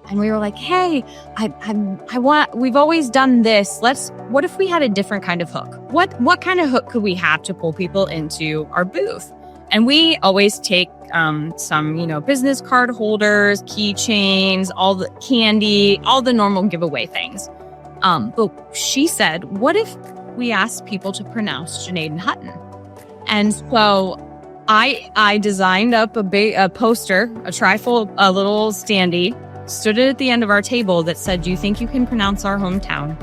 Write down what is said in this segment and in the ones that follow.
And we were like, hey, we've always done this. What if we had a different kind of hook? What kind of hook could we have to pull people into our booth? And we always take some, business card holders, keychains, all the candy, all the normal giveaway things. But she said, what if we asked people to pronounce Junaid and Hutton? And so I designed up a poster, a trifold, a little standee, stood it at the end of our table that said, do you think you can pronounce our hometown?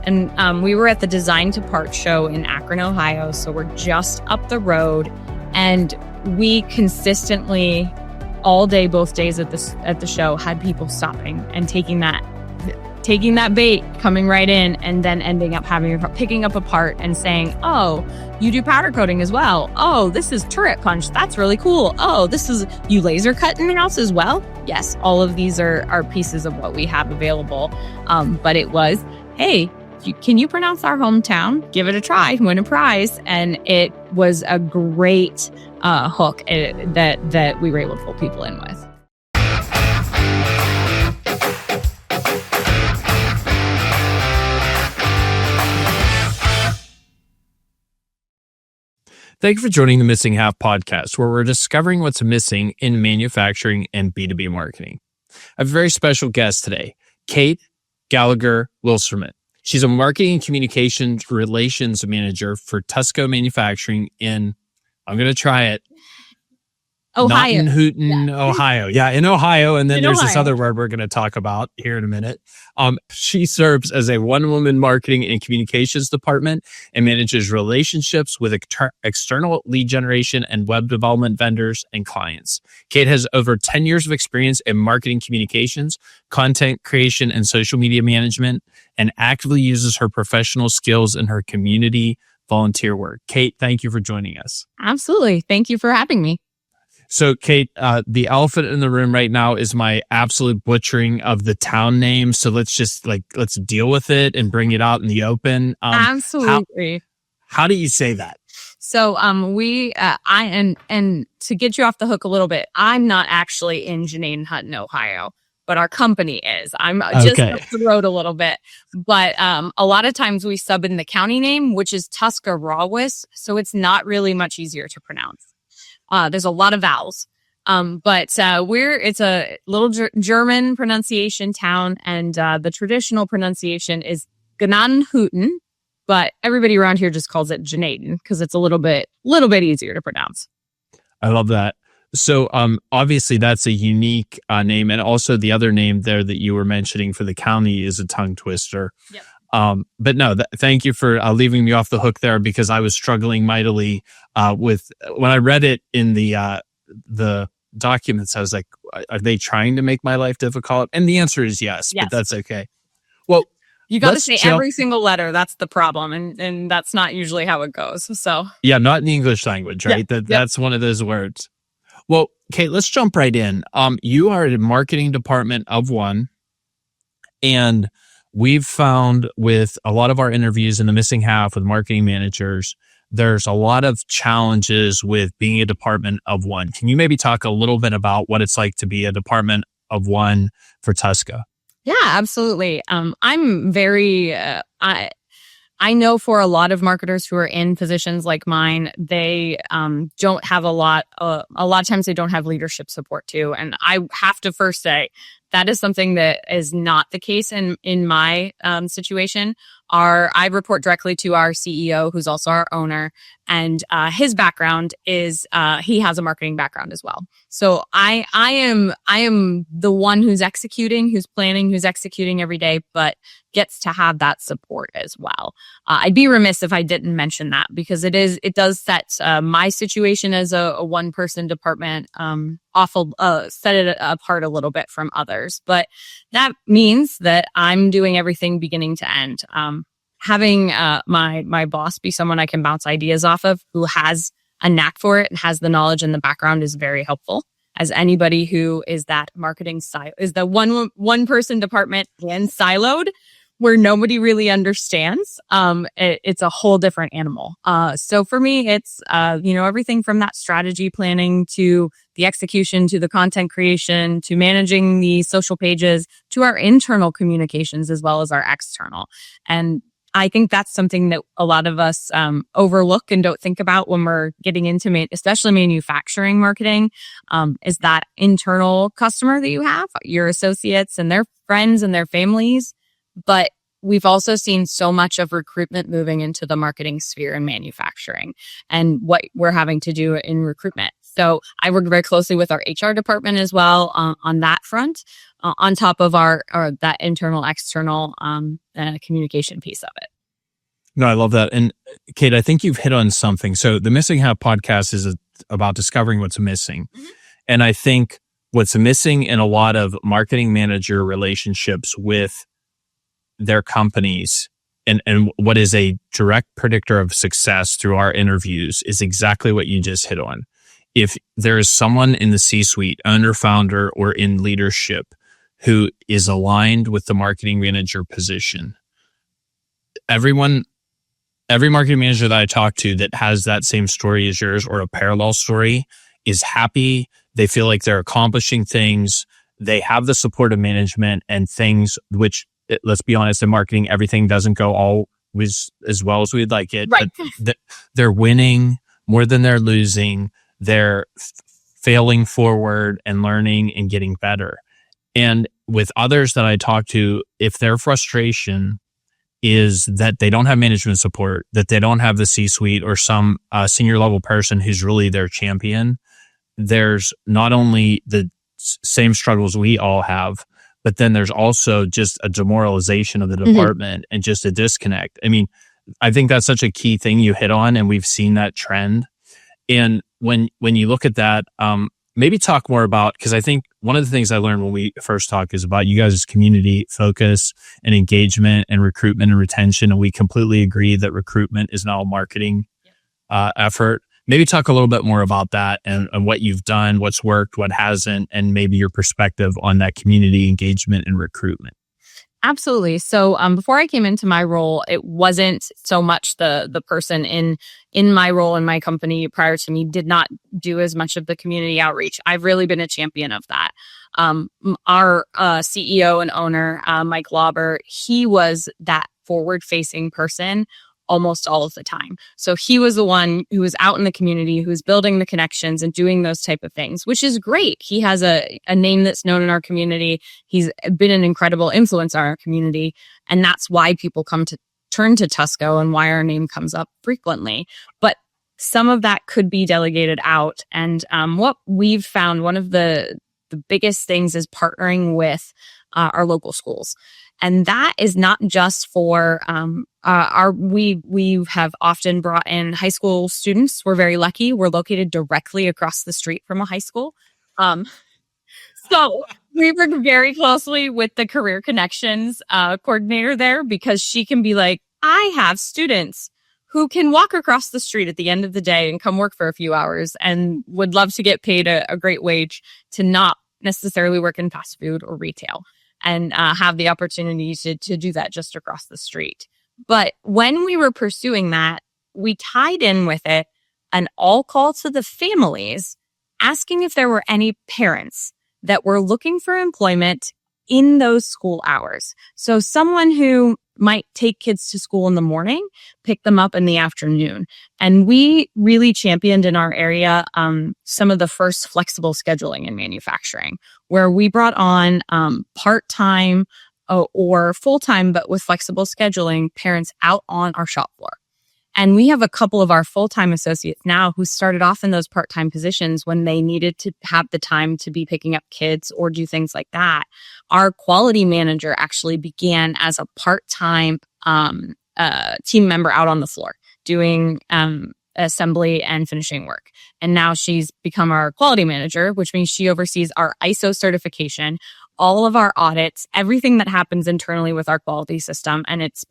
And we were at the Design to Part show in Akron, Ohio. So we're just up the road. And we consistently, all day, both days at the show, had people stopping and taking that bait, coming right in, and then ending up picking up a part and saying, oh, you do powder coating as well. Oh, this is turret punch. That's really cool. Oh, you laser cut in the house as well. Yes, all of these are pieces of what we have available. But it was, hey, can you pronounce our hometown? Give it a try, win a prize. And it was a great hook that we were able to pull people in with. Thank you for joining the Missing Half podcast, where we're discovering what's missing in manufacturing and B2B marketing. I have a very special guest today, Kait Gallagher-Wilsterman. She's a marketing and communications relations manager for TuscoMFG in, I'm going to try it, Ohio. Hooten, yeah. Ohio. Yeah, in Ohio. And then there's this other word we're going to talk about here in a minute. She serves as a one-woman marketing and communications department and manages relationships with external lead generation and web development vendors and clients. Kait has over 10 years of experience in marketing communications, content creation, and social media management, and actively uses her professional skills in her community volunteer work. Kait, thank you for joining us. Absolutely. Thank you for having me. So, Kait, the elephant in the room right now is my absolute butchering of the town name. So let's deal with it and bring it out in the open. Absolutely. How do you say that? So, and to get you off the hook a little bit, I'm not actually in Junaid and Hutton, Ohio, but our company is. I'm just up the road a little bit. But a lot of times we sub in the county name, which is Tuscarawas. So it's not really much easier to pronounce. There's a lot of vowels. But it's a little German pronunciation town, and the traditional pronunciation is Gnanhütten, but everybody around here just calls it Junaid because it's a little bit easier to pronounce. I love that. So obviously that's a unique name, and also the other name there that you were mentioning for the county is a tongue twister. Yep. But no, thank you for leaving me off the hook there, because I was struggling mightily with when I read it in the documents. I was like, are they trying to make my life difficult? And the answer is yes. But that's okay. Well, you got to say every single letter. That's the problem, and that's not usually how it goes. So yeah, not in the English language, right? That's one of those words. Well, Kait, let's jump right in. You are a marketing department of one, and we've found with a lot of our interviews in the Missing Half with marketing managers, there's a lot of challenges with being a department of one. Can you maybe talk a little bit about what it's like to be a department of one for Tusco? Yeah, absolutely. I'm very, I know for a lot of marketers who are in positions like mine, they don't have a lot of times they don't have leadership support too. And I have to first say, that is something that is not the case in my situation. I report directly to our CEO, who's also our owner, and his background is he has a marketing background as well. So I am the one who's executing, who's planning, who's executing every day, but gets to have that support as well. I'd be remiss if I didn't mention that, because it does set my situation as a one person department set it apart a little bit from others. But that means that I'm doing everything beginning to end. Having my boss be someone I can bounce ideas off of, who has a knack for it and has the knowledge and the background, is very helpful. As anybody who is that marketing is the one person department and siloed, where nobody really understands, it's a whole different animal. So for me, it's, everything from that strategy planning to the execution, to the content creation, to managing the social pages, to our internal communications, as well as our external. And I think that's something that a lot of us overlook and don't think about when we're getting into especially manufacturing marketing, is that internal customer that you have, your associates and their friends and their families. But we've also seen so much of recruitment moving into the marketing sphere in manufacturing and what we're having to do in recruitment. So I work very closely with our HR department as well on that front, on top of our that internal, external communication piece of it. No, I love that. And Kait, I think you've hit on something. So the Missing Half podcast is about discovering what's missing. Mm-hmm. And I think what's missing in a lot of marketing manager relationships with their companies and what is a direct predictor of success through our interviews is exactly what you just hit on. If there is someone in the C-suite, owner, founder, or in leadership who is aligned with the marketing manager position, every marketing manager that I talk to that has that same story as yours or a parallel story is happy. They feel like they're accomplishing things. They have the support of management and things which, let's be honest, in marketing, everything doesn't go always as well as we'd like it. Right. But they're winning more than they're losing. They're failing forward and learning and getting better. And with others that I talk to, if their frustration is that they don't have management support, that they don't have the C-suite or some senior level person who's really their champion, there's not only the same struggles we all have, but then there's also just a demoralization of the department and just a disconnect. I mean, I think that's such a key thing you hit on, and we've seen that trend. And when you look at that, maybe talk more about, because I think one of the things I learned when we first talked is about you guys' community focus and engagement and recruitment and retention. And we completely agree that recruitment is now a marketing effort. Maybe talk a little bit more about that and what you've done, what's worked, what hasn't, and maybe your perspective on that community engagement and recruitment. Absolutely. So before I came into my role, it wasn't so much the person in my role in my company prior to me did not do as much of the community outreach. I've really been a champion of that. Our CEO and owner, Mike Lauber, he was that forward-facing person almost all of the time. So he was the one who was out in the community, who was building the connections and doing those type of things, which is great. He has a name that's known in our community. He's been an incredible influence on our community. And that's why people come to turn to Tusco and why our name comes up frequently. But some of that could be delegated out. And what we've found, one of the biggest things is partnering with our local schools. And that is not just for we have often brought in high school students. We're very lucky. We're located directly across the street from a high school. So we work very closely with the career connections coordinator there, because she can be like, I have students who can walk across the street at the end of the day and come work for a few hours and would love to get paid a great wage to not necessarily work in fast food or retail, and have the opportunity to do that just across the street. But when we were pursuing that, we tied in with it an all call to the families, asking if there were any parents that were looking for employment in those school hours. So someone who might take kids to school in the morning, pick them up in the afternoon. And we really championed in our area some of the first flexible scheduling in manufacturing, where we brought on part-time or full-time, but with flexible scheduling, parents out on our shop floor. And we have a couple of our full-time associates now who started off in those part-time positions when they needed to have the time to be picking up kids or do things like that. Our quality manager actually began as a part-time team member out on the floor doing assembly and finishing work. And now she's become our quality manager, which means she oversees our ISO certification, all of our audits, everything that happens internally with our quality system. And it's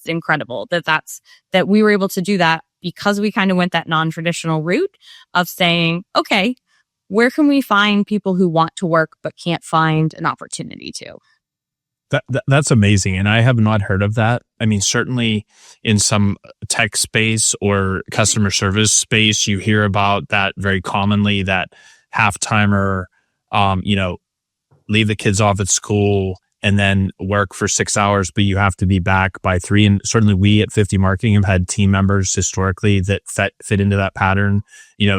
incredible that we were able to do that because we kind of went that non-traditional route of saying, okay, where can we find people who want to work but can't find an opportunity to? That's amazing. And I have not heard of that. I mean, certainly in some tech space or customer service space, you hear about that very commonly, that half-timer, leave the kids off at school and then work for 6 hours, but you have to be back by 3. And certainly we at 50 Marketing have had team members historically that fit into that pattern.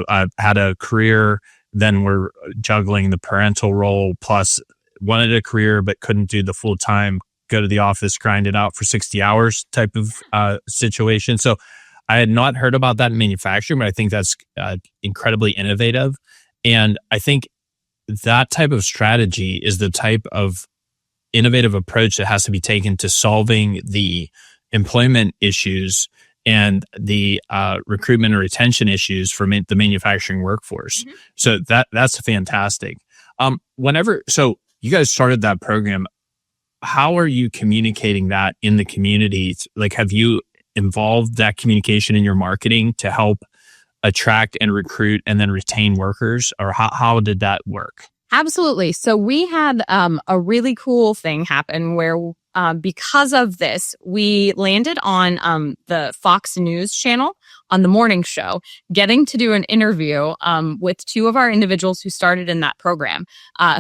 I've had a career, then we're juggling the parental role, plus wanted a career but couldn't do the full time, go to the office, grind it out for 60 hours type of situation. So I had not heard about that in manufacturing, but I think that's incredibly innovative. And I think that type of strategy is the type of innovative approach that has to be taken to solving the employment issues and the recruitment or retention issues for the manufacturing workforce. Mm-hmm. So that's fantastic. So you guys started that program. How are you communicating that in the community? Like, have you involved that communication in your marketing to help attract and recruit and then retain workers? Or how did that work? Absolutely. So we had a really cool thing happen where because of this, we landed on the Fox News channel on the morning show, getting to do an interview with 2 of our individuals who started in that program,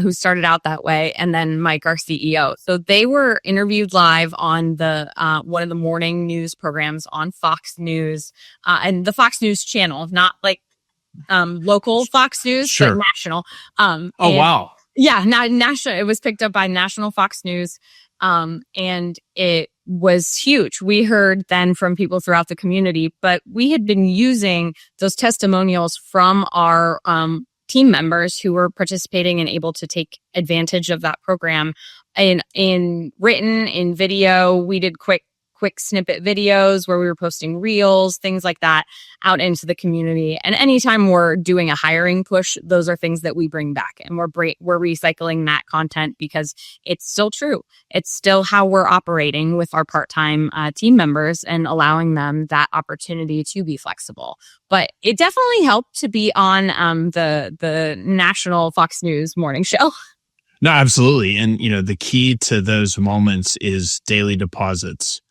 who started out that way, and then Mike, our CEO. So they were interviewed live on the one of the morning news programs on Fox News and the Fox News channel, not like local Fox News, sure, but national. Wow. Yeah, national. It was picked up by national Fox News. And it was huge. We heard then from people throughout the community, but we had been using those testimonials from our team members who were participating and able to take advantage of that program in written, in video. We did quick snippet videos where we were posting reels, things like that out into the community. And anytime we're doing a hiring push, those are things that we bring back, and we're recycling that content because it's still true. It's still how we're operating with our part-time team members and allowing them that opportunity to be flexible. But it definitely helped to be on the national Fox News morning show. No, absolutely. And the key to those moments is daily deposits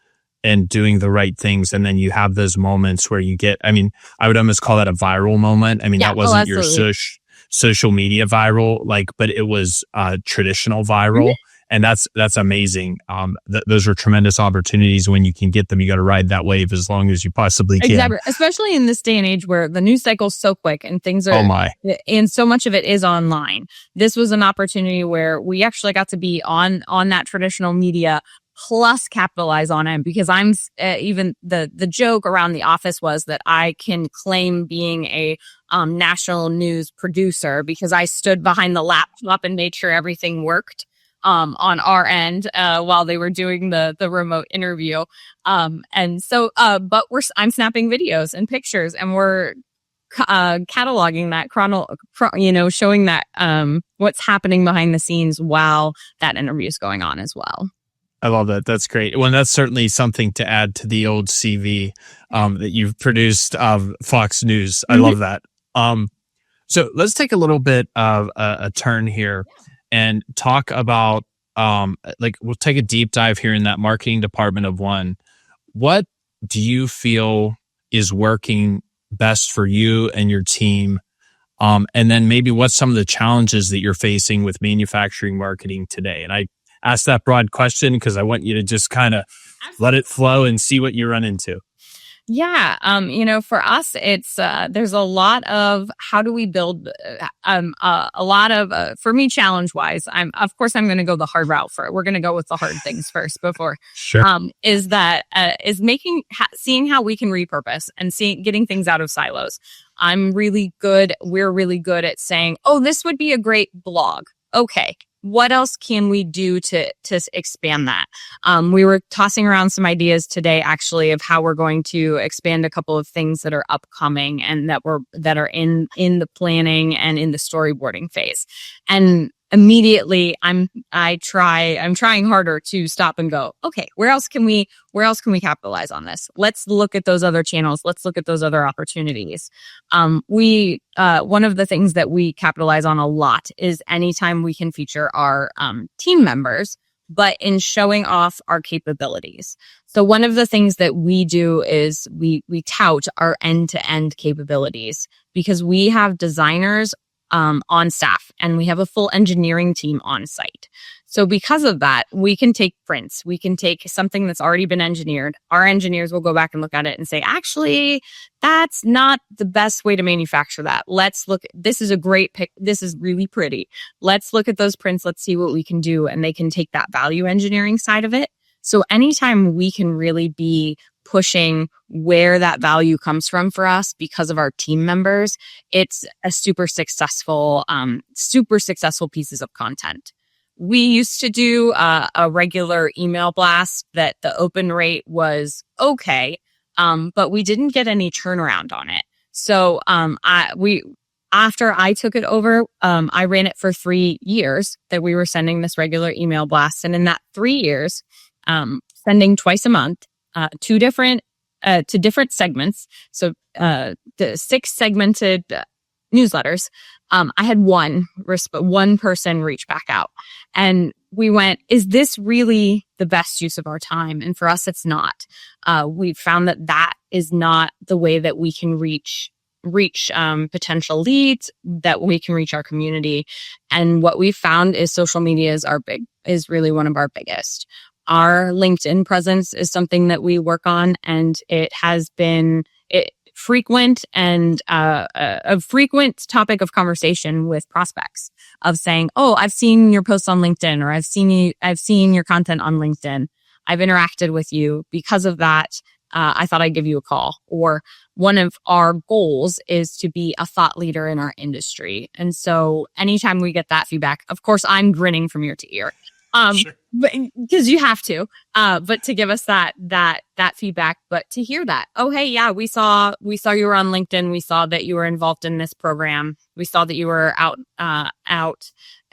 and doing the right things. And then you have those moments where you get, I would almost call that a viral moment. That wasn't your social media viral, but it was traditional viral. Mm-hmm. And that's amazing. Those are tremendous opportunities. When you can get them, you got to ride that wave as long as you possibly can. Exactly. Especially in this day and age where the news cycle is so quick and things are, and so much of it is online. This was an opportunity where we actually got to be on that traditional media, plus capitalize on it, because I'm even the joke around the office was that I can claim being a national news producer because I stood behind the laptop and made sure everything worked on our end while they were doing the remote interview. And so but I'm snapping videos and pictures, and we're cataloging that showing that what's happening behind the scenes while that interview is going on as well. I love that. That's great. Well, that's certainly something to add to the old CV that you've produced of Fox News. I love that. So let's take a little bit of a turn here and talk about, we'll take a deep dive here in that marketing department of one. What do you feel is working best for you and your team? And then maybe what's some of the challenges that you're facing with manufacturing marketing today? And I ask that broad question because I want you to just kind of let it flow and see what you run into. Yeah. For us, it's, there's a lot of how do we build, a lot of, for me, challenge wise, I'm going to go the hard route for it. We're going to go with the hard things first before, sure. Seeing how we can repurpose and getting things out of silos. We're really good at saying, oh, this would be a great blog. Okay. What else can we do to expand that? We were tossing around some ideas today, actually, of how we're going to expand a couple of things that are upcoming and that are in the planning and in the storyboarding phase. And immediately, I'm trying harder to stop and go, okay, where else can we capitalize on this? Let's look at those other channels. Let's look at those other opportunities. One of the things that we capitalize on a lot is anytime we can feature our team members, but in showing off our capabilities. So one of the things that we do is we tout our end-to-end capabilities, because we have designers on staff and we have a full engineering team on site. So because of that, we can take prints. We can take something that's already been engineered. Our engineers will go back and look at it and say, actually, that's not the best way to manufacture that. Let's look. This is a great pic. This is really pretty. Let's look at those prints. Let's see what we can do. And they can take that value engineering side of it. So anytime we can really be pushing where that value comes from for us because of our team members, it's a super successful pieces of content. We used to do a regular email blast that the open rate was okay, but we didn't get any turnaround on it. So after I took it over, I ran it for 3 years that we were sending this regular email blast. And in that 3 years, sending twice a month, to different segments. So the 6 segmented newsletters. I had one person reach back out, and we went, is this really the best use of our time? And for us, it's not. We found that is not the way that we can reach potential leads, that we can reach our community. And what we found is social media is really one of our biggest. Our LinkedIn presence is something that we work on, and it has been frequent and a frequent topic of conversation with prospects of saying, "Oh, I've seen your posts on LinkedIn," or "I've seen your content on LinkedIn. I've interacted with you because of that. I thought I'd give you a call." Or one of our goals is to be a thought leader in our industry, and so anytime we get that feedback, of course, I'm grinning from ear to ear. Sure. But because you have to, but to give us that feedback, but to hear that, oh, hey, yeah, we saw you were on LinkedIn. We saw that you were involved in this program. We saw that you were out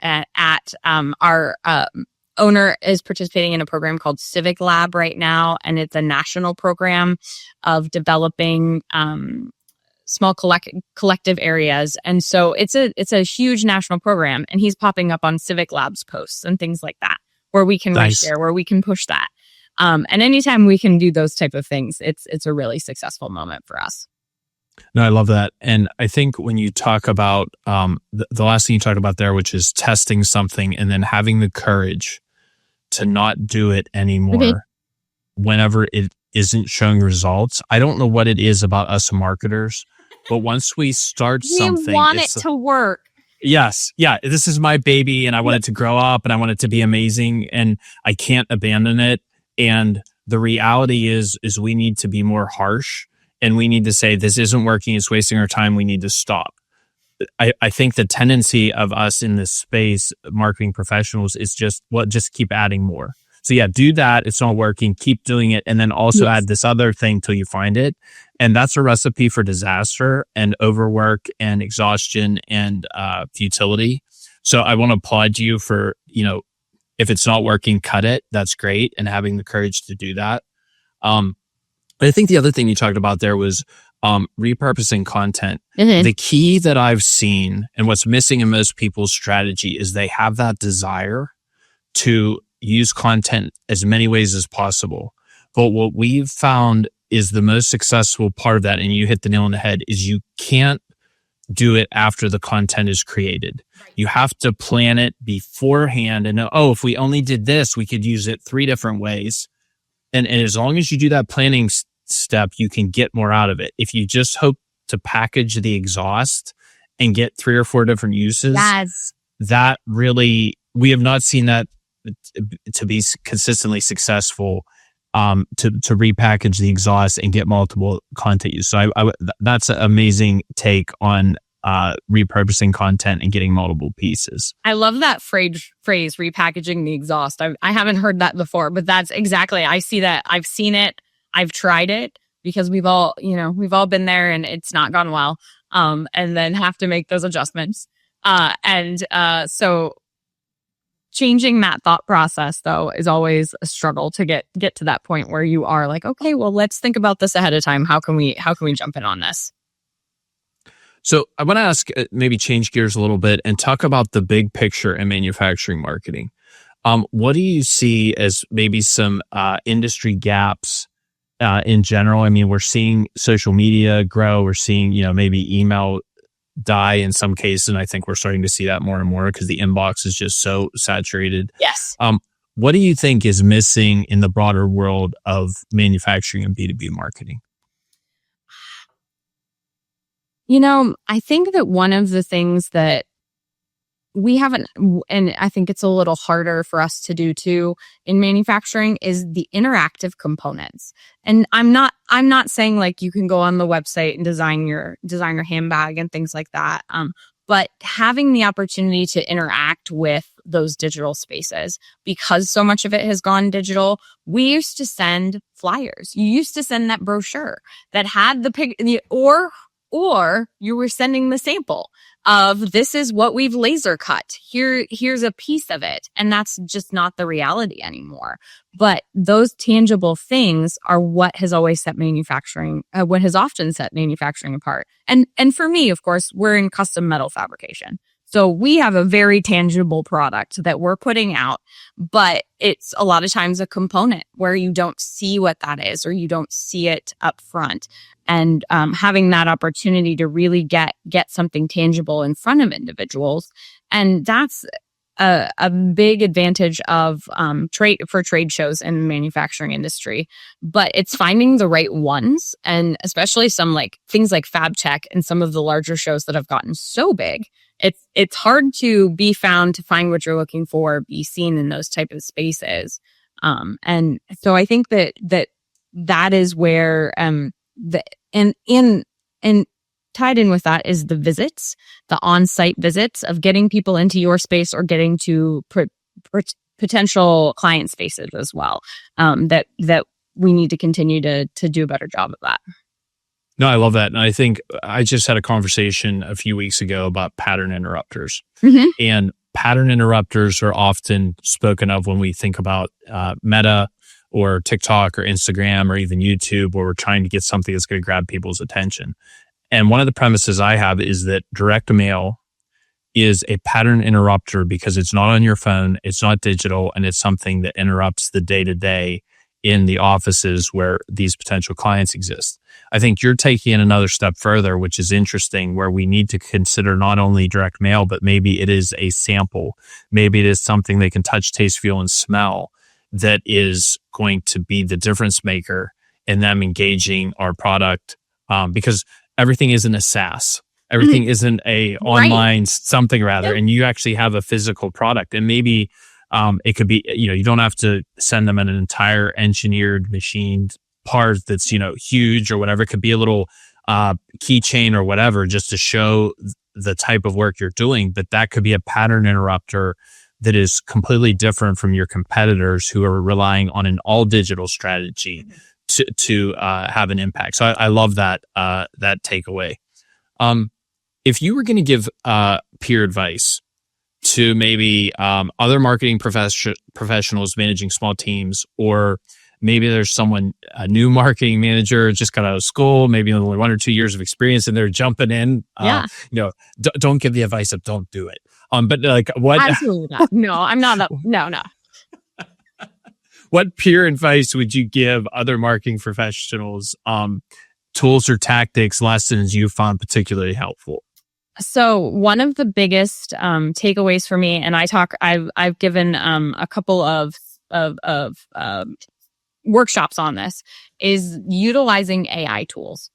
at our owner is participating in a program called Civic Lab right now. And it's a national program of developing, small collective areas. And so it's a huge national program, and he's popping up on Civic Labs posts and things like that, where we can reshare, where we can push that. And anytime we can do those type of things, it's a really successful moment for us. No, I love that. And I think when you talk about the last thing you talked about there, which is testing something and then having the courage to not do it anymore whenever it isn't showing results. I don't know what it is about us marketers, but once we start something, we want it to work. Yes. Yeah. This is my baby, and I want it to grow up, and I want it to be amazing, and I can't abandon it. And the reality is we need to be more harsh, and we need to say, this isn't working. It's wasting our time. We need to stop. I think the tendency of us in this space, marketing professionals, is just keep adding more. So yeah, do that. It's not working. Keep doing it. And then also add this other thing till you find it. And that's a recipe for disaster and overwork and exhaustion and futility. So I want to applaud you for, if it's not working, cut it. That's great. And having the courage to do that. But I think the other thing you talked about there was repurposing content. Mm-hmm. The key that I've seen, and what's missing in most people's strategy, is they have that desire to use content as many ways as possible. But what we've found is the most successful part of that, and you hit the nail on the head, is you can't do it after the content is created. Right. You have to plan it beforehand and know, if we only did this, we could use it 3 different ways. And as long as you do that planning step, you can get more out of it. If you just hope to package the exhaust and get 3 or 4 different uses, that really, we have not seen that to be consistently successful, to repackage the exhaust and get multiple content use. So that's an amazing take on repurposing content and getting multiple pieces. I love that phrase, repackaging the exhaust. I haven't heard that before, but that's exactly, I see that. I've seen it. I've tried it, because we've all been there, and it's not gone well. And then have to make those adjustments. So changing that thought process, though, is always a struggle to get to that point where you are like, okay, well, let's think about this ahead of time. How can we jump in on this? So I want to ask, maybe change gears a little bit and talk about the big picture in manufacturing marketing. What do you see as maybe some industry gaps in general? I mean, we're seeing social media grow. We're seeing, maybe email die in some cases. And I think we're starting to see that more and more because the inbox is just so saturated. Yes. What do you think is missing in the broader world of manufacturing and B2B marketing? I think that one of the things that we haven't, and I think it's a little harder for us to do too in manufacturing, is the interactive components. And I'm not saying like you can go on the website and design your handbag and things like that. But having the opportunity to interact with those digital spaces, because so much of it has gone digital. We used to send flyers. You used to send that brochure that had or you were sending the sample of this is what we've laser cut. Here's a piece of it. And that's just not the reality anymore. But those tangible things are what has always set manufacturing, what has often set manufacturing apart. And for me, of course, we're in custom metal fabrication. So we have a very tangible product that we're putting out, but it's a lot of times a component where you don't see what that is or you don't see it up front. And having that opportunity to really get something tangible in front of individuals. And that's a big advantage of trade shows in the manufacturing industry. But it's finding the right ones, and especially some like things like FabTech and some of the larger shows that have gotten so big. It's hard to be found, to find what you're looking for, be seen in those type of spaces. And so I think that is where and tied in with that is the visits, the on-site visits of getting people into your space or getting to potential client spaces as well. That we need to continue to do a better job of that. No, I love that. And I think I just had a conversation a few weeks ago about pattern interrupters. Mm-hmm. And pattern interrupters are often spoken of when we think about Meta or TikTok or Instagram or even YouTube, where we're trying to get something that's going to grab people's attention. And one of the premises I have is that direct mail is a pattern interrupter because it's not on your phone, it's not digital, and it's something that interrupts the day-to-day in the offices where these potential clients exist. I think you're taking it another step further, which is interesting, where we need to consider not only direct mail, but maybe it is a sample. Maybe it is something they can touch, taste, feel, and smell that is going to be the difference maker in them engaging our product. Because everything isn't a SaaS. Everything isn't a online something rather, and you actually have a physical product. And maybe it could be, you don't have to send them an entire engineered machined part that's, huge or whatever. It could be a little keychain or whatever, just to show the type of work you're doing. But that could be a pattern interrupter that is completely different from your competitors who are relying on an all digital strategy to have an impact. So I love that takeaway. If you were going to give peer advice to maybe other marketing professionals managing small teams, or maybe there's someone, a new marketing manager just got out of school, maybe only 1 or 2 years of experience, and they're jumping in. Don't give the advice of don't do it. But like what? Absolutely not. No, I'm not. No. What peer advice would you give other marketing professionals? Tools or tactics, lessons you found particularly helpful? So one of the biggest takeaways for me, and I've given a couple of workshops on this, is utilizing AI tools.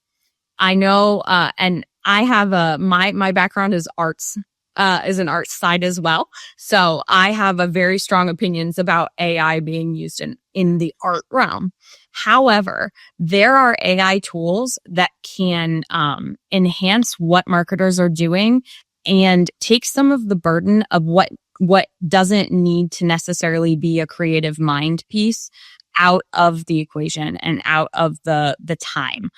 I know, and I have my background is arts. Is an arts side as well. So I have a very strong opinions about AI being used in the art realm. However, there are AI tools that can enhance what marketers are doing and take some of the burden of what doesn't need to necessarily be a creative mind piece out of the equation and out of the time.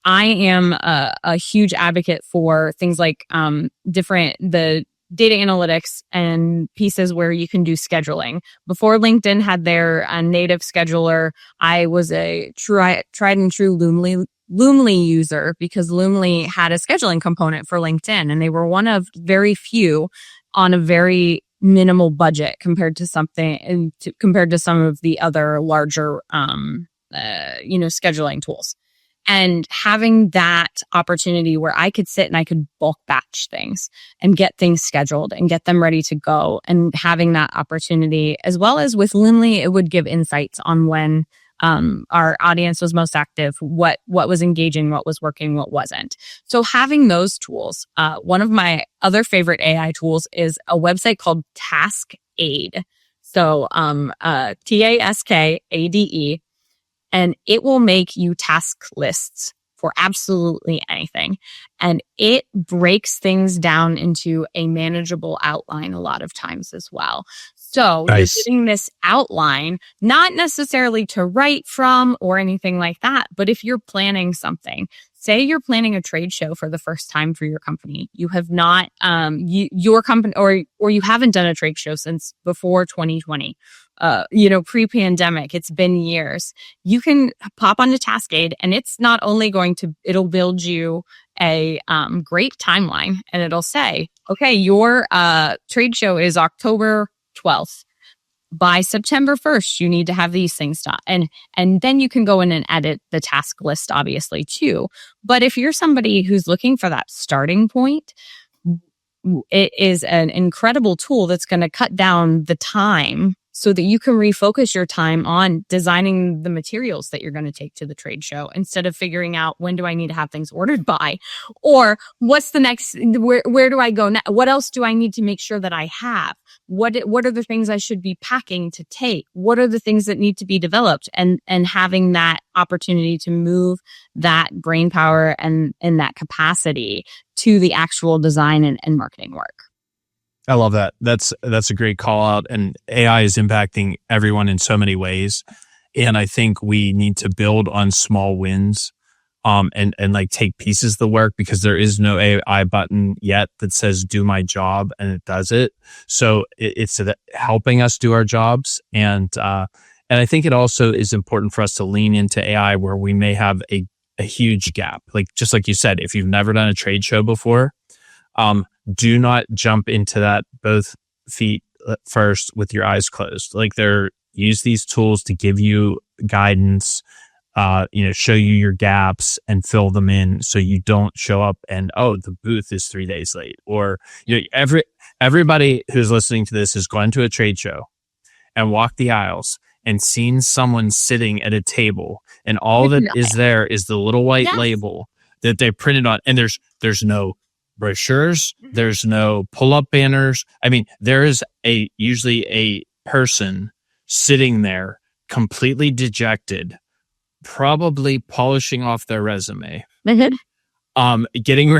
I am a huge advocate for things like the data analytics and pieces where you can do scheduling. Before LinkedIn had their native scheduler, I was a tried and true Loomly user, because Loomly had a scheduling component for LinkedIn, and they were one of very few on a very minimal budget compared to some of the other larger, scheduling tools. And having that opportunity where I could sit and I could bulk batch things and get things scheduled and get them ready to go, and having that opportunity, as well as with Linley, it would give insights on when our audience was most active, what was engaging, what was working, what wasn't. So having those tools, one of my other favorite AI tools is a website called TaskAid. So TaskAde. And it will make you task lists for absolutely anything. And it breaks things down into a manageable outline a lot of times as well. So nice. You're getting this outline, not necessarily to write from or anything like that, but if you're planning something, say you're planning a trade show for the first time for your company, you have not, your company, or you haven't done a trade show since before 2020. Pre-pandemic, it's been years. You can pop onto TaskAid, and it's not only it'll build you a great timeline, and it'll say, okay, your trade show is October 12th. By September 1st, you need to have these things done. And then you can go in and edit the task list, obviously, too. But if you're somebody who's looking for that starting point, it is an incredible tool that's going to cut down the time so that you can refocus your time on designing the materials that you're going to take to the trade show, instead of figuring out, when do I need to have things ordered by? Or what's the next, where do I go now? What else do I need to make sure that I have? What are the things I should be packing to take? What are the things that need to be developed? And having that opportunity to move that brain power and that capacity to the actual design and marketing work. I love that. That's a great call out, and AI is impacting everyone in so many ways. And I think we need to build on small wins, and like take pieces of the work, because there is no AI button yet that says do my job and it does it. So it's helping us do our jobs. And I think it also is important for us to lean into AI where we may have a huge gap. Like, just like you said, if you've never done a trade show before, do not jump into that both feet first with your eyes closed. Like, use these tools to give you guidance, show you your gaps and fill them in, so you don't show up and, the booth is 3 days late. Or, everybody who's listening to this has gone to a trade show and walked the aisles and seen someone sitting at a table, and all that is there is the little white label that they printed on, and there's no brochures, there's no pull-up banners. I mean, there is usually a person sitting there completely dejected, probably polishing off their resume, getting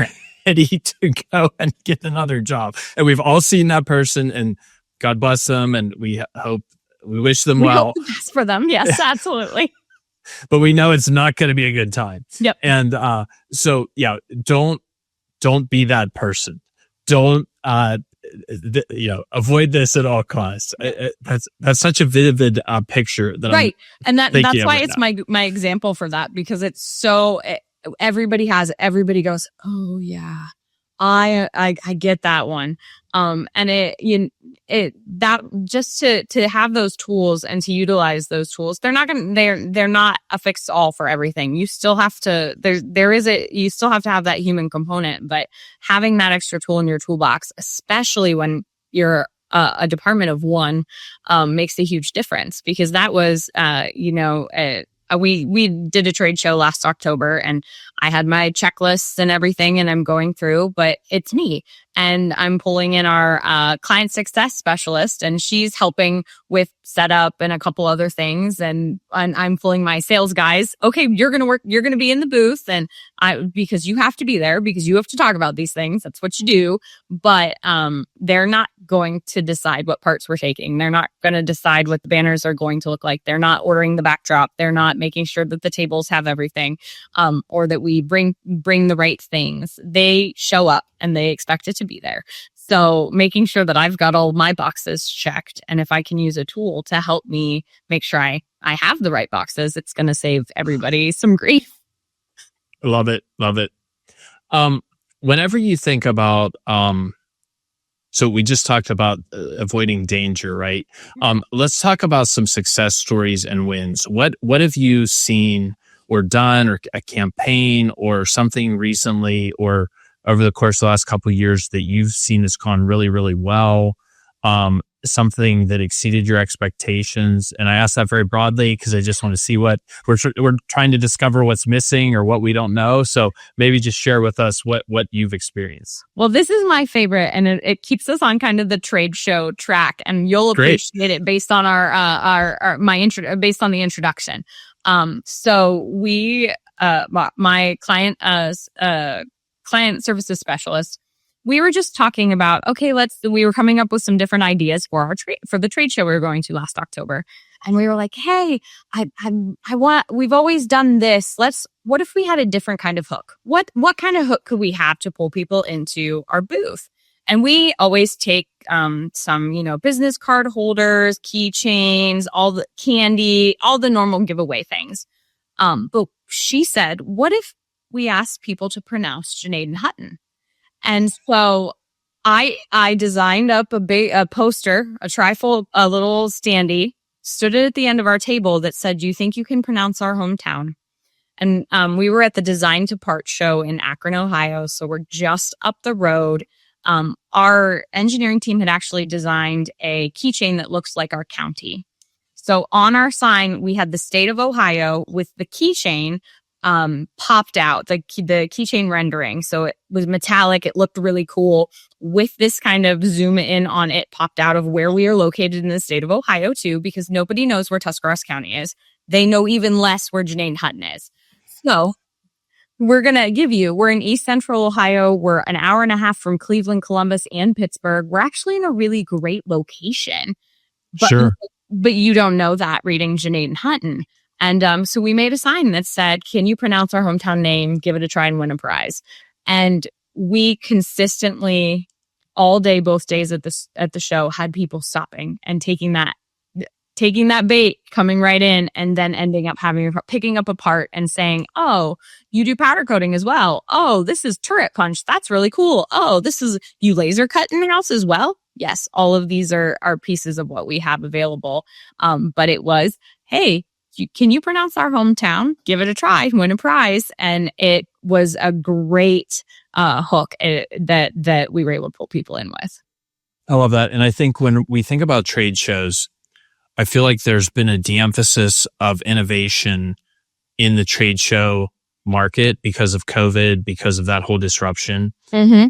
ready to go and get another job. And we've all seen that person, and God bless them, and we wish them well. Hope the best for them. Yes, absolutely. But we know it's not going to be a good time. Yep. And don't be that person. Don't avoid this at all costs. That's such a vivid picture that right. I'm and that's why it's my example for that, because it's so everybody goes, oh yeah, I get that one. And that just to have those tools and to utilize those tools, they're not a fix all for everything. You still have to, you still have to have that human component, but having that extra tool in your toolbox, especially when you're a department of one, makes a huge difference, because that was, we did a trade show last October, and I had my checklists and everything, and I'm going through, but it's me. And I'm pulling in our client success specialist, and she's helping with setup and a couple other things. And I'm pulling my sales guys. Okay, you're going to be in the booth, and because you have to be there, because you have to talk about these things. That's what you do. But they're not going to decide what parts we're taking. They're not going to decide what the banners are going to look like. They're not ordering the backdrop. They're not making sure that the tables have everything, or that we bring the right things. They show up and they expect it to be there. So making sure that I've got all my boxes checked, and if I can use a tool to help me make sure I have the right boxes, it's going to save everybody some grief. Love it. Whenever you think about So we just talked about avoiding danger, right? Let's talk about some success stories and wins. What have you seen or done, or a campaign or something recently or over the course of the last couple of years that you've seen has gone really, really well? Something that exceeded your expectations? And I ask that very broadly because I just want to see what we're trying to discover, what's missing or what we don't know. So maybe just share with us what you've experienced. Well, this is my favorite, and it keeps us on kind of the trade show track, and you'll appreciate it based on based on the introduction. So we, my client services specialist, we were just talking about, okay, we were coming up with some different ideas for for the trade show we were going to last October. And we were like, hey, we've always done this. What if we had a different kind of hook? What kind of hook could we have to pull people into our booth? And we always take, some, business card holders, keychains, all the candy, all the normal giveaway things. But she said, what if we asked people to pronounce Junaid Hutton? And so I designed up a poster, a trifold, a little standee, stood it at the end of our table that said, do you think you can pronounce our hometown? And we were at the Design to Part show in Akron, Ohio. So we're just up the road. Our engineering team had actually designed a keychain that looks like our county. So on our sign, we had the state of Ohio with the keychain popped out, the keychain rendering. So it was metallic. It looked really cool with this kind of zoom in on it popped out of where we are located in the state of Ohio too, because nobody knows where Tuscarawas County is. They know even less where Junaid Hutton is. So we're in East Central Ohio. We're an hour and a half from Cleveland, Columbus, and Pittsburgh. We're actually in a really great location. But you don't know that reading Junaid Hutton. And so we made a sign that said, can you pronounce our hometown name, give it a try, and win a prize? And we consistently, all day, both days at the show, had people stopping and taking that bait, coming right in, and then ending up picking up a part and saying, oh, you do powder coating as well. Oh, this is turret punch. That's really cool. Oh, you laser cut in the house as well. Yes, all of these are pieces of what we have available. But it was, hey, can you pronounce our hometown? Give it a try, win a prize. And it was a great hook that we were able to pull people in with. I love that. And I think when we think about trade shows, I feel like there's been a de-emphasis of innovation in the trade show market because of COVID, because of that whole disruption. Mm-hmm.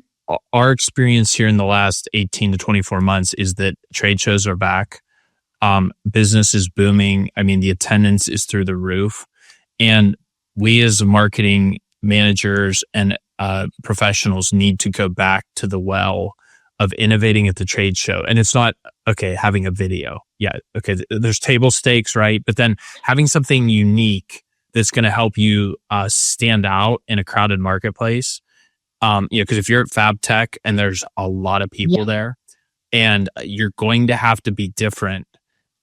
Our experience here in the last 18 to 24 months is that trade shows are back. Business is booming. I mean, the attendance is through the roof. And we as marketing managers and professionals need to go back to the well of innovating at the trade show. And it's not, okay, having a video. Yeah, okay, there's table stakes, right? But then having something unique that's going to help you stand out in a crowded marketplace. Because if you're at Fab Tech and there's a lot of people there and you're going to have to be different.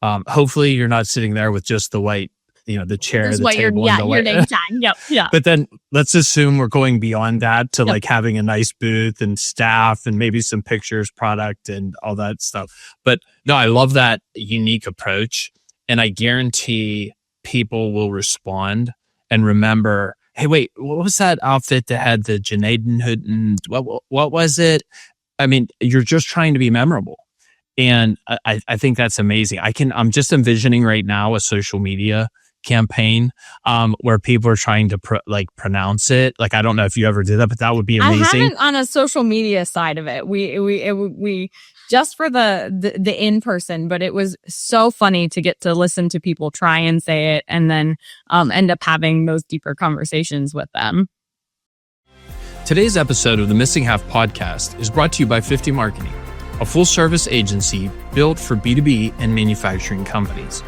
Hopefully you're not sitting there with just the white, the chair, the table, and the white. Your name tag. Yep. Yeah. But then let's assume we're going beyond that to like having a nice booth and staff and maybe some pictures, product, and all that stuff. But no, I love that unique approach, and I guarantee people will respond and remember, hey, wait, what was that outfit that had the Junaid Hutton? What was it? I mean, you're just trying to be memorable. And I think that's amazing. I'm just envisioning right now a social media campaign where people are trying to pronounce it. Like, I don't know if you ever did that, but that would be amazing. I haven't on a social media side of it. We just for the in person, but it was so funny to get to listen to people try and say it and then end up having those deeper conversations with them. Today's episode of the Missing Half podcast is brought to you by 50 Marketing, a full-service agency built for B2B and manufacturing companies.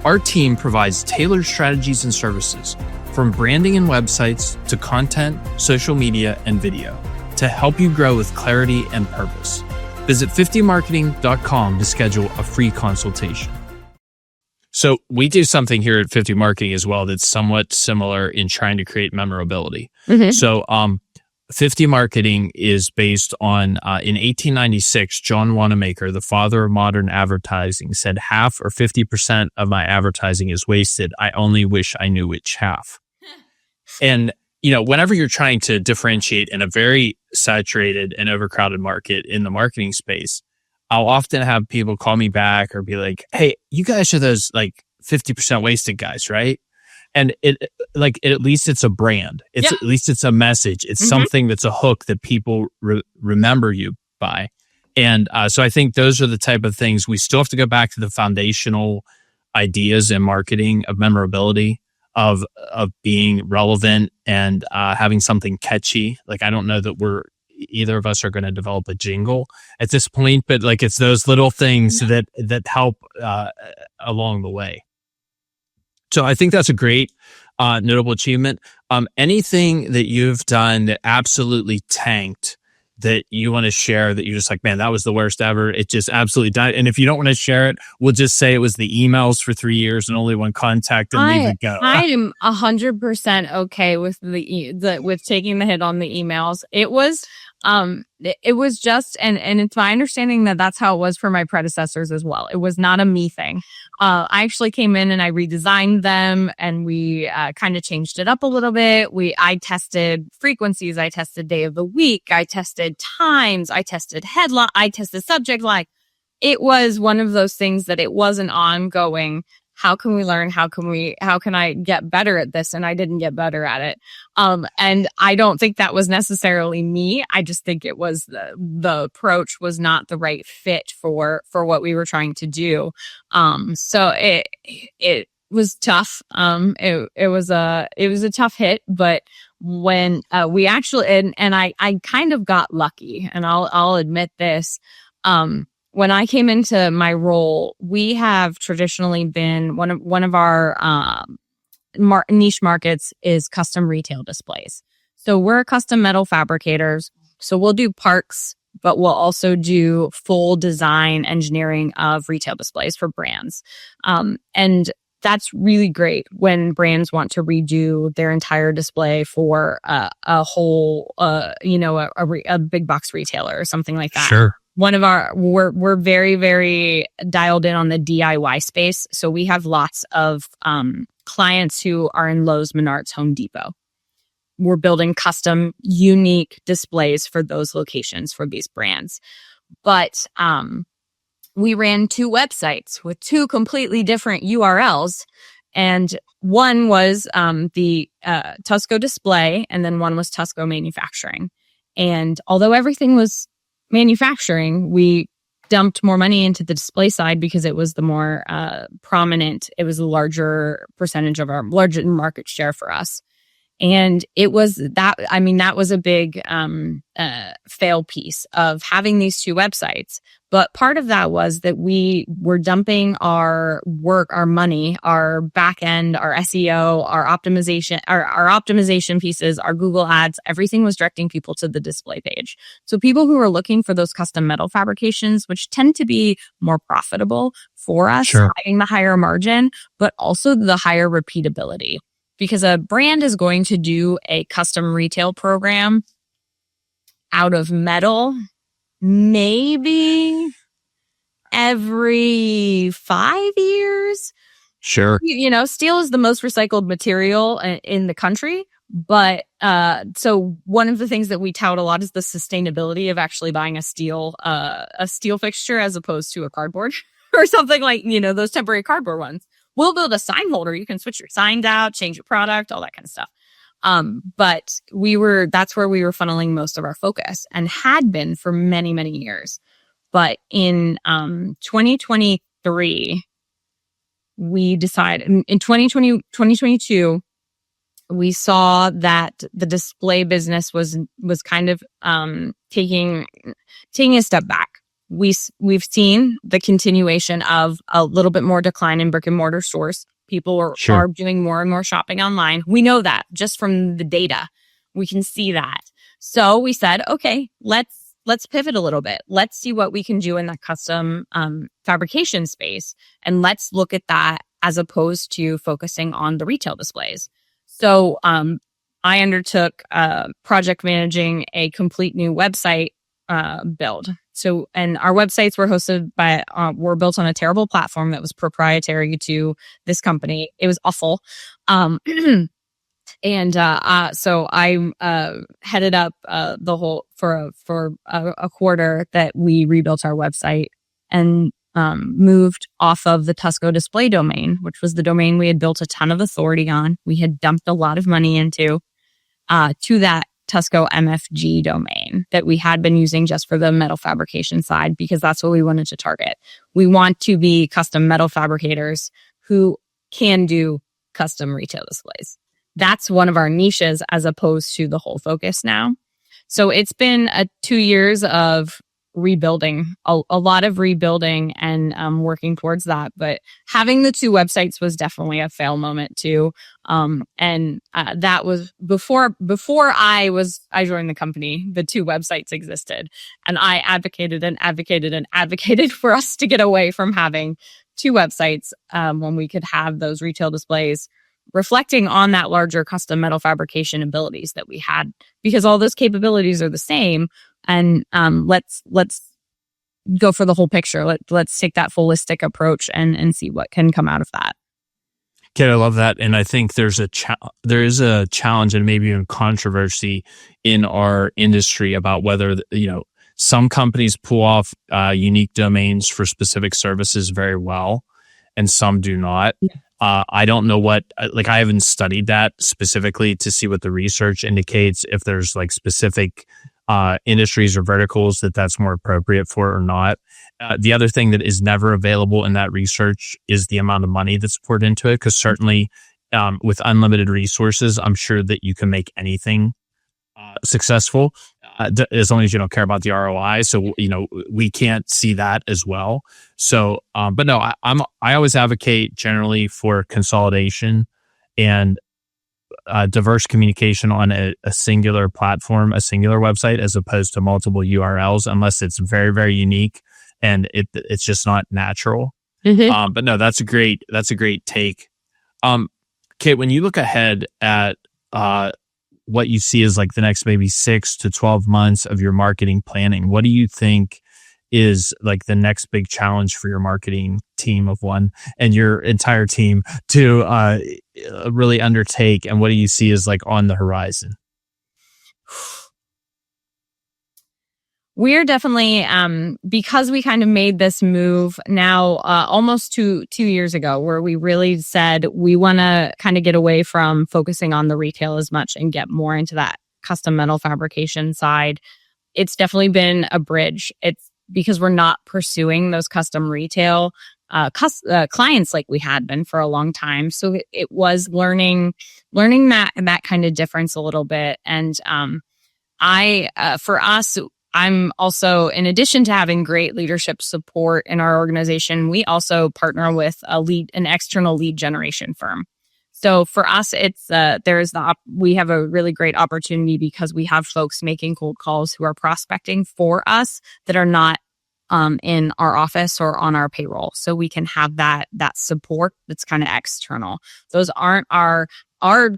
Our team provides tailored strategies and services, from branding and websites to content, social media, and video, to help you grow with clarity and purpose. Visit 50marketing.com to schedule a free consultation. So we do something here at 50 Marketing as well that's somewhat similar in trying to create memorability. Mm-hmm. So 50 marketing is based on, in 1896, John Wanamaker, the father of modern advertising, said half or 50% of my advertising is wasted. I only wish I knew which half. And, whenever you're trying to differentiate in a very saturated and overcrowded market in the marketing space, I'll often have people call me back or be like, hey, you guys are those 50% wasted guys, right? And at least it's a brand. At least it's a message. It's something that's a hook that people remember you by. And so I think those are the type of things we still have to go back to the foundational ideas in marketing of memorability, of being relevant and having something catchy. I don't know that either of us are going to develop a jingle at this point, but it's those little things that help along the way. So I think that's a great, notable achievement. Anything that you've done that absolutely tanked that you want to share that you're just man, that was the worst ever. It just absolutely died. And if you don't want to share it, we'll just say it was the emails for 3 years and only one contact and leave it go. I am 100% okay with with taking the hit on the emails. It was just, and it's my understanding that that's how it was for my predecessors as well. It was not a me thing. I actually came in and I redesigned them and we kind of changed it up a little bit. I tested frequencies, I tested day of the week, I tested times, I tested headline, I tested subject line. It was one of those things that it was an ongoing. How can we learn? How can I get better at this? And I didn't get better at it. And I don't think that was necessarily me. I just think it was the approach was not the right fit for what we were trying to do. So it was tough. It was a tough hit, but when we actually, and I kind of got lucky, and I'll admit this. When I came into my role, we have traditionally been one of our niche markets is custom retail displays. So we're custom metal fabricators. So we'll do parks, but we'll also do full design engineering of retail displays for brands. And that's really great when brands want to redo their entire display for a whole, a big box retailer or something like that. Sure. We're very, very dialed in on the DIY space. So we have lots of clients who are in Lowe's, Menards, Home Depot. We're building custom, unique displays for those locations for these brands. But we ran 2 websites with 2 completely different URLs. And one was the Tusco Display, and then one was Tusco Manufacturing. And although everything was manufacturing, we dumped more money into the display side because it was the more prominent. It was a larger percentage of our larger market share for us. And it was that, that was a big fail piece of having these 2 websites. But part of that was that we were dumping our work, our money, our back end, our SEO, our optimization pieces, our Google ads, everything was directing people to the display page. So people who are looking for those custom metal fabrications, which tend to be more profitable for us, sure, having the higher margin, but also the higher repeatability. Because a brand is going to do a custom retail program out of metal maybe every 5 years. Sure. Steel is the most recycled material in the country. But so one of the things that we tout a lot is the sustainability of actually buying a steel fixture as opposed to a cardboard or something like, those temporary cardboard ones. We'll build a sign holder. You can switch your signs out, change your product, all that kind of stuff. But that's where we were funneling most of our focus and had been for many, many years. But in 2023, we decided in 2022, we saw that the display business was kind of taking a step back. We've seen the continuation of a little bit more decline in brick and mortar stores. People are doing more and more shopping online. We know that just from the data. We can see that. So we said, okay, let's pivot a little bit. Let's see what we can do in that custom fabrication space. And let's look at that as opposed to focusing on the retail displays. So I undertook project managing a complete new website build. So, and our websites were were built on a terrible platform that was proprietary to this company. It was awful. So I headed up the whole for a quarter that we rebuilt our website and moved off of the Tusco display domain, which was the domain we had built a ton of authority on. We had dumped a lot of money into to that TuscoMFG domain that we had been using just for the metal fabrication side, because that's what we wanted to target. We want to be custom metal fabricators who can do custom retail displays. That's one of our niches as opposed to the whole focus now. So it's been 2 years of rebuilding, a lot of rebuilding and working towards that. But having the 2 websites was definitely a fail moment too. That was before I joined the company, the 2 websites existed. And I advocated for us to get away from having 2 websites when we could have those retail displays reflecting on that larger custom metal fabrication abilities that we had, because all those capabilities are the same. And let's go for the whole picture. Let's take that holistic approach and see what can come out of that. Okay, I love that, and I think there is a challenge and maybe even controversy in our industry about whether some companies pull off unique domains for specific services very well, and some do not. Yeah. I don't know I haven't studied that specifically to see what the research indicates, if there's specific industries or verticals that's more appropriate for or not. The other thing that is never available in that research is the amount of money that's poured into it, because certainly with unlimited resources, I'm sure that you can make anything successful as long as you don't care about the ROI. So, we can't see that as well. So, but no, I always advocate generally for consolidation and diverse communication on a singular platform, a singular website, as opposed to multiple URLs, unless it's very, very unique and it's just not natural. Mm-hmm. But no, that's a great take. Kait, when you look ahead at what you see as the next maybe 6 to 12 months of your marketing planning, what do you think is the next big challenge for your marketing team of one and your entire team to really undertake? And what do you see as on the horizon? We're definitely, because we kind of made this move now almost 2 years ago, where we really said we want to kind of get away from focusing on the retail as much and get more into that custom metal fabrication side. It's definitely been a bridge. It's because we're not pursuing those custom retail clients like we had been for a long time. So it was learning that kind of difference a little bit. And for us, I'm also, in addition to having great leadership support in our organization, we also partner with an external lead generation firm. So for us, it's we have a really great opportunity because we have folks making cold calls who are prospecting for us that are not in our office or on our payroll. So we can have that support that's kind of external. Those aren't our 2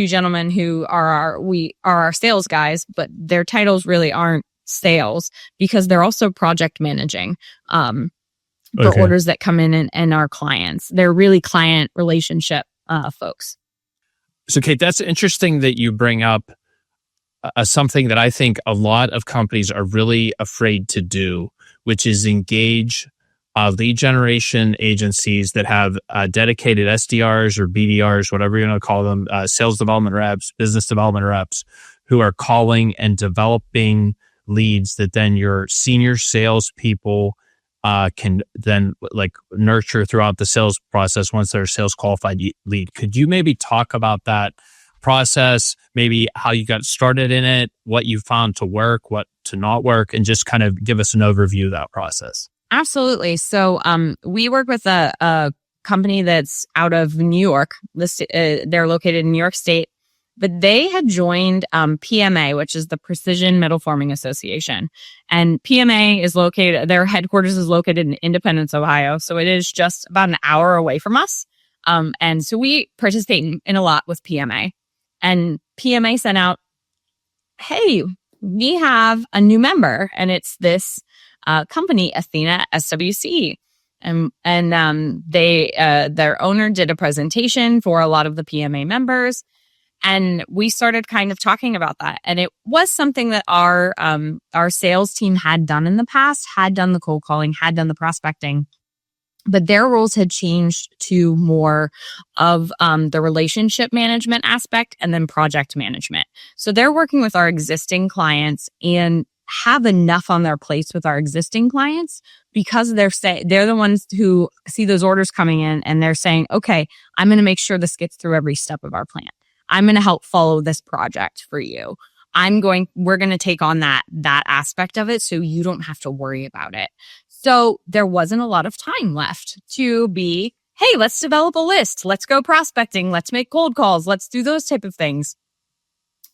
gentlemen who are our sales guys, but their titles really aren't sales, because they're also project managing for orders that come in and our clients. They're really client relationship folks. So Kait, that's interesting that you bring up something that I think a lot of companies are really afraid to do, which is engage lead generation agencies that have dedicated SDRs or BDRs, whatever you're going to call them, sales development reps, business development reps, who are calling and developing leads that then your senior salespeople can then nurture throughout the sales process once they're a sales qualified lead. Could you maybe talk about that process, maybe how you got started in it, what you found to work, what to not work, and just kind of give us an overview of that process? Absolutely. So we work with a company that's out of New York. They're located in New York State, but they had joined PMA, which is the Precision Metal Forming Association. And PMA is their headquarters is located in Independence, Ohio. So it is just about an hour away from us. And so we participate in a lot with PMA. And PMA sent out, hey, we have a new member, and it's this company, Athena SWC. And they their owner did a presentation for a lot of the PMA members. And we started kind of talking about that. And it was something that our sales team had done in the past, had done the cold calling, had done the prospecting. But their roles had changed to more of the relationship management aspect and then project management. So they're working with our existing clients and have enough on their plates with our existing clients because they're the ones who see those orders coming in and they're saying, okay, I'm going to make sure this gets through every step of our plan. I'm going to help follow this project for you. We're going to take on that aspect of it so you don't have to worry about it. So there wasn't a lot of time left to be, hey, let's develop a list. Let's go prospecting. Let's make cold calls. Let's do those type of things.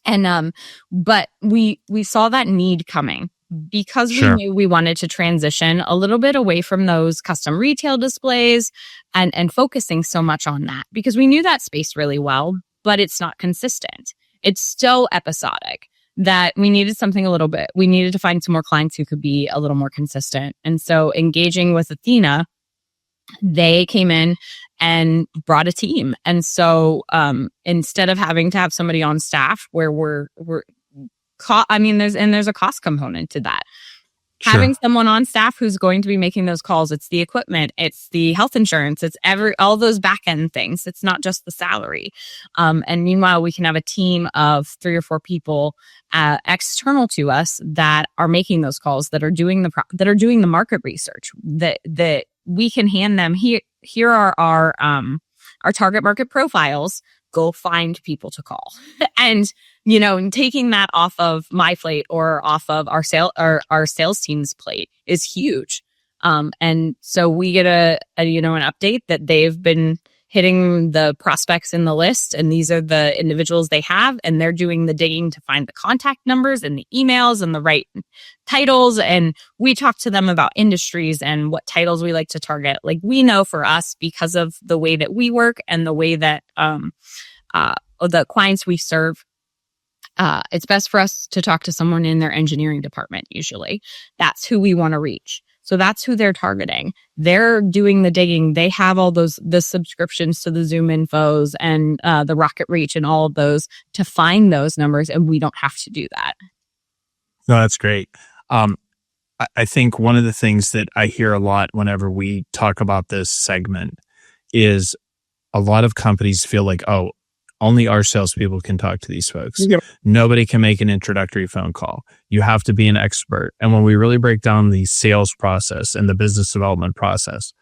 And, but we saw that need coming because we knew we wanted to transition a little bit away from those custom retail displays and focusing so much on that because we knew that space really well, but it's not consistent. It's so episodic that we needed something a little bit. We needed to find some more clients who could be a little more consistent. And so engaging with Athena, they came in and brought a team. And so instead of having to have somebody on staff where there's a cost component to that. Having someone on staff who's going to be making those calls, it's the equipment, it's the health insurance, it's all those back end things. It's not just the salary. And meanwhile, we can have a team of 3 or 4 people external to us that are making those calls, that are doing the market research. That we can hand them here are our target market profiles. Go find people to call. And, taking that off of my plate or off of our sales team's plate is huge. And so we get an update that they've been hitting the prospects in the list, and these are the individuals they have, and they're doing the digging to find the contact numbers and the emails and the right titles. And we talk to them about industries and what titles we like to target. Like, we know for us, because of the way that we work and the way that the clients we serve, it's best for us to talk to someone in their engineering department. Usually that's who we want to reach. So that's who they're targeting. They're doing the digging. They have all the subscriptions to the Zoom infos and the Rocket Reach and all of those to find those numbers. And we don't have to do that. No, that's great. I think one of the things that I hear a lot whenever we talk about this segment is a lot of companies feel like, oh, only our salespeople can talk to these folks. Yep. Nobody can make an introductory phone call. You have to be an expert. And when we really break down the sales process and the business development process,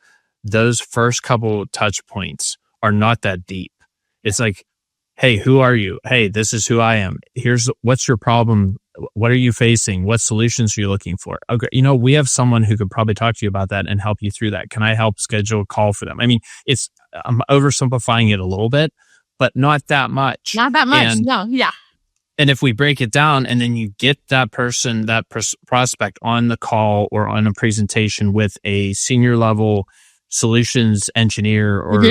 those first couple touch points are not that deep. It's like, hey, who are you? Hey, this is who I am. What's your problem? What are you facing? What solutions are you looking for? Okay, we have someone who could probably talk to you about that and help you through that. Can I help schedule a call for them? I mean, I'm oversimplifying it a little bit, but not that much. Not that much. No. Yeah. And if we break it down and then you get that person, that prospect on the call or on a presentation with a senior level solutions engineer or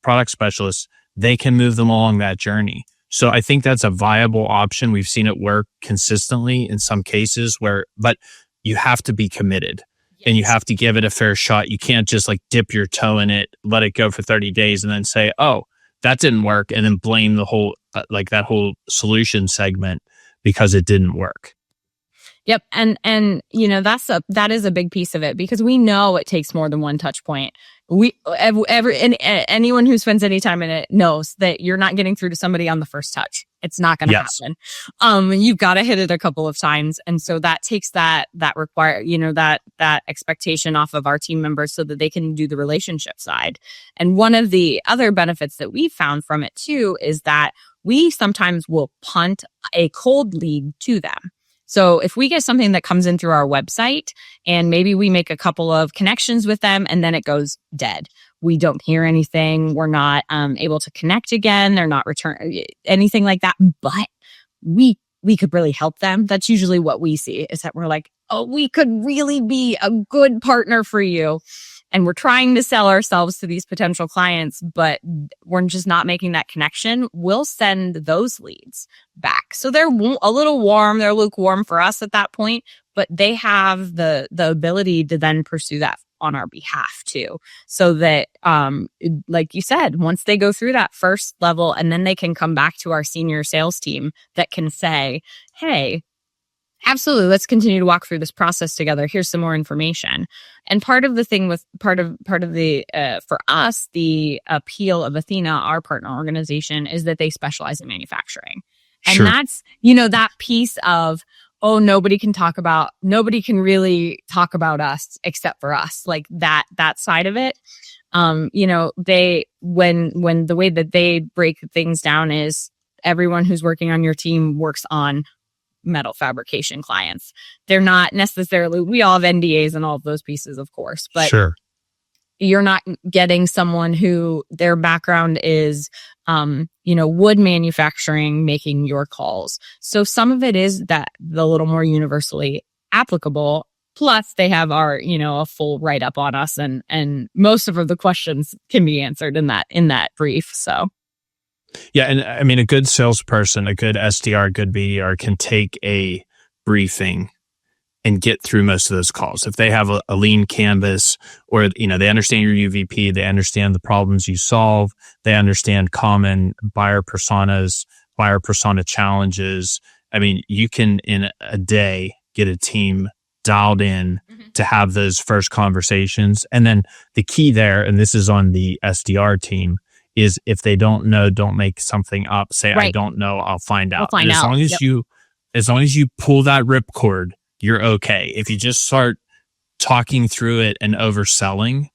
product specialist, they can move them along that journey. So I think that's a viable option. We've seen it work consistently in some cases but you have to be committed. Yes. And you have to give it a fair shot. You can't just dip your toe in it, let it go for 30 days and then say, oh, that didn't work, and then blame the whole that whole solution segment because it didn't work. Yep. And that is a big piece of it because we know it takes more than one touch point. Anyone who spends any time in it knows that you're not getting through to somebody on the first touch. It's not going to happen. You've got to hit it a couple of times. And so that takes that expectation off of our team members so that they can do the relationship side. And one of the other benefits that we found from it too is that we sometimes will punt a cold lead to them. So if we get something that comes in through our website and maybe we make a couple of connections with them and then it goes dead, we don't hear anything, we're not able to connect again, they're not return anything like that, but we could really help them. That's usually what we see, is that we're like, oh, we could really be a good partner for you. and we're trying to sell ourselves to these potential clients, but we're just not making that connection, we'll send those leads back. So they're a little warm, they're lukewarm for us at that point, but they have the ability to then pursue that on our behalf too. So that, like you said, once they go through that first level, and then they can come back to our senior sales team that can say, hey, absolutely, let's continue to walk through this process together. Here's some more information. And part of the thing with part of the for us, the appeal of Athena, our partner organization, is that they specialize in manufacturing. And Sure. that's, that piece of, oh, nobody can really talk about us except for us. Like that side of it. They, when the way that they break things down is everyone who's working on your team works on metal fabrication clients. They're not necessarily, we all have NDAs and all of those pieces, of course, but Sure. You're not getting someone who their background is, wood manufacturing, making your calls. So some of it is that the little more universally applicable. Plus they have our, a full write up on us, and most of the questions can be answered in that brief. So. Yeah. And I mean, a good salesperson, a good SDR, a good BDR can take a briefing and get through most of those calls. If they have a lean canvas, or, they understand your UVP, they understand the problems you solve, they understand common buyer persona challenges. I mean, you can in a day get a team dialed in to have those first conversations. And then the key there, and this is on the SDR team, is if they don't know, don't make something up. Say, right. I don't know, I'll find out. As long as you pull that ripcord, you're okay. If you just start talking through it and overselling,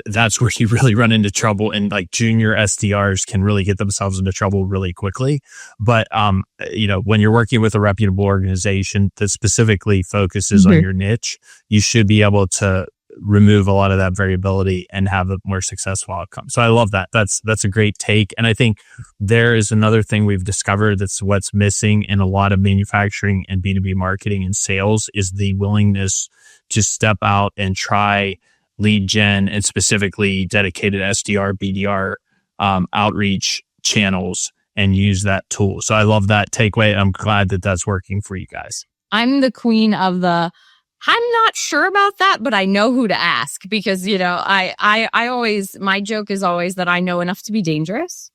that's where you really run into trouble. And like junior SDRs can really get themselves into trouble really quickly. But, when you're working with a reputable organization that specifically focuses on your niche, you should be able to remove a lot of that variability and have a more successful outcome. So I love that. That's a great take. And I think there is another thing we've discovered that's what's missing in a lot of manufacturing and B2B marketing and sales is the willingness to step out and try lead gen and specifically dedicated SDR, BDR outreach channels and use that tool. So I love that takeaway. I'm glad that that's working for you guys. I'm the queen of I'm not sure about that, but I know who to ask because, I always, my joke is always that I know enough to be dangerous.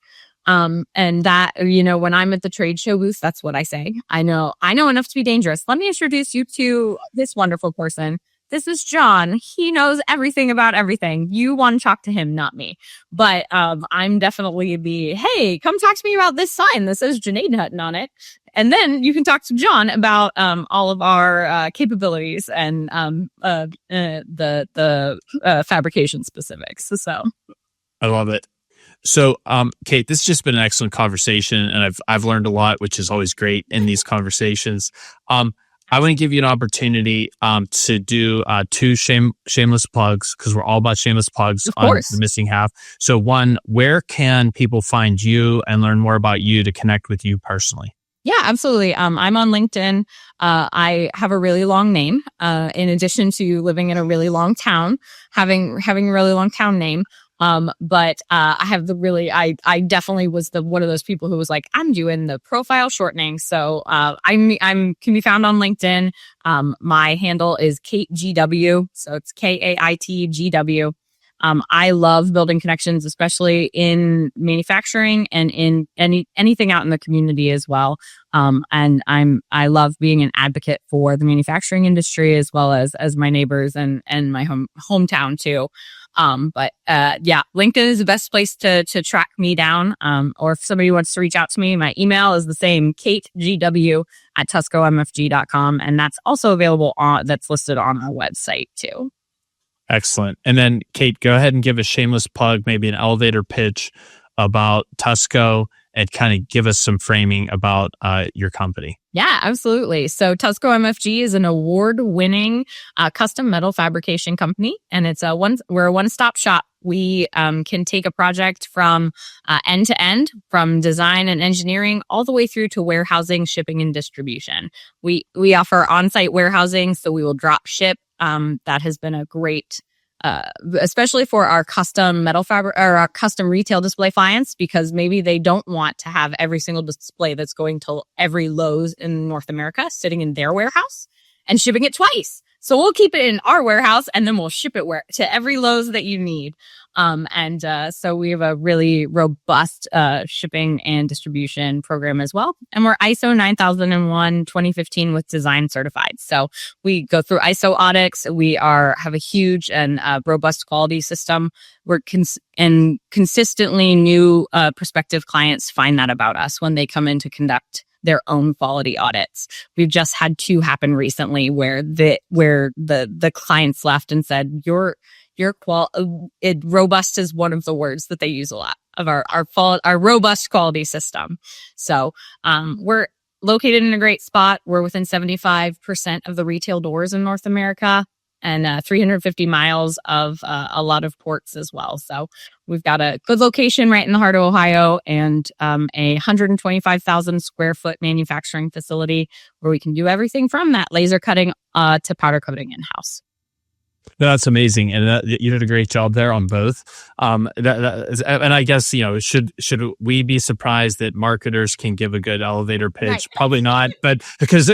And that, when I'm at the trade show booth, that's what I say. I know enough to be dangerous. Let me introduce you to this wonderful person. This is John. He knows everything about everything. You want to talk to him, not me. But, I'm definitely hey, come talk to me about this sign that says Junaid Hutton on it. And then you can talk to John about all of our capabilities and the fabrication specifics. So I love it. So, Kait, this has just been an excellent conversation, and I've learned a lot, which is always great in these conversations. I want to give you an opportunity to do two shameless plugs because we're all about shameless plugs on The Missing Half. So, one, where can people find you and learn more about you to connect with you personally? Yeah, absolutely. I'm on LinkedIn. I have a really long name. In addition to living in a really long town, having a really long town name. But I have I definitely was one of those people who was like, I'm doing the profile shortening. So I'm can be found on LinkedIn. My handle is Kait GW. So it's KAITGW. I love building connections, especially in manufacturing and in anything out in the community as well. And I love being an advocate for the manufacturing industry as well as my neighbors and my hometown too. LinkedIn is the best place to track me down. Or if somebody wants to reach out to me, my email is the same, kaitgw@TuscoMFG.com. And that's also available that's listed on our website too. Excellent. And then, Kait, go ahead and give a shameless plug, maybe an elevator pitch about Tusco and kind of give us some framing about your company. Yeah, absolutely. So TuscoMFG is an award-winning custom metal fabrication company, and we're a one-stop shop. We can take a project from end to end, from design and engineering, all the way through to warehousing, shipping, and distribution. We offer on-site warehousing, so we will drop ship. That has been a great especially for our custom metal fabric or our custom retail display clients, because maybe they don't want to have every single display that's going to every Lowe's in North America sitting in their warehouse and shipping it twice. So we'll keep it in our warehouse and then we'll ship it to every Lowe's that you need. So we have a really robust shipping and distribution program as well. And we're ISO 9001 2015 with design certified. So we go through ISO audits. We have a huge and robust quality system. We're consistently new prospective clients find that about us when they come in to conduct their own quality audits. We've just had 2 happen recently where the clients left and said, robust is one of the words that they use a lot of our robust quality system. So, we're located in a great spot. We're within 75% of the retail doors in North America and 350 miles of a lot of ports as well. So we've got a good location right in the heart of Ohio and a 125,000 square foot manufacturing facility where we can do everything from that laser cutting to powder coating in-house. That's amazing, and you did a great job there on both. And I guess should we be surprised that marketers can give a good elevator pitch? Right. Probably not, but because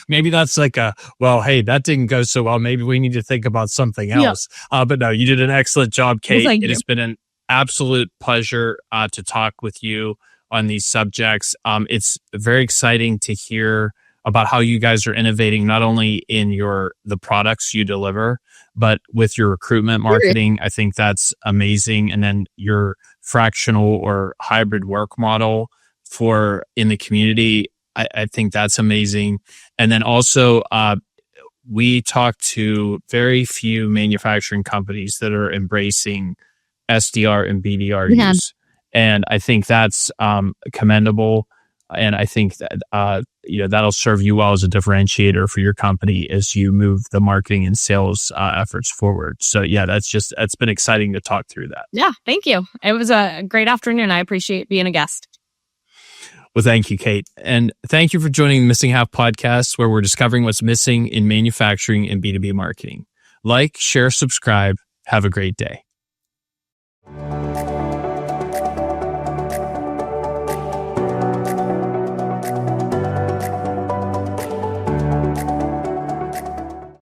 maybe that's like hey, that didn't go so well. Maybe we need to think about something else. Yeah. But no, you did an excellent job, Kait. Well, it has been an absolute pleasure to talk with you on these subjects. It's very exciting to hear about how you guys are innovating not only in the products you deliver, but with your recruitment marketing. I think that's amazing. And then your fractional or hybrid work model in the community, I think that's amazing. And then also, we talk to very few manufacturing companies that are embracing SDR and BDR use. And I think that's commendable. And I think that that'll serve you well as a differentiator for your company as you move the marketing and sales efforts forward. So yeah, it's been exciting to talk through that. Yeah, thank you. It was a great afternoon. I appreciate being a guest. Well, thank you, Kait. And thank you for joining the Missing Half podcast, where we're discovering what's missing in manufacturing and B2B marketing. Like, share, subscribe. Have a great day.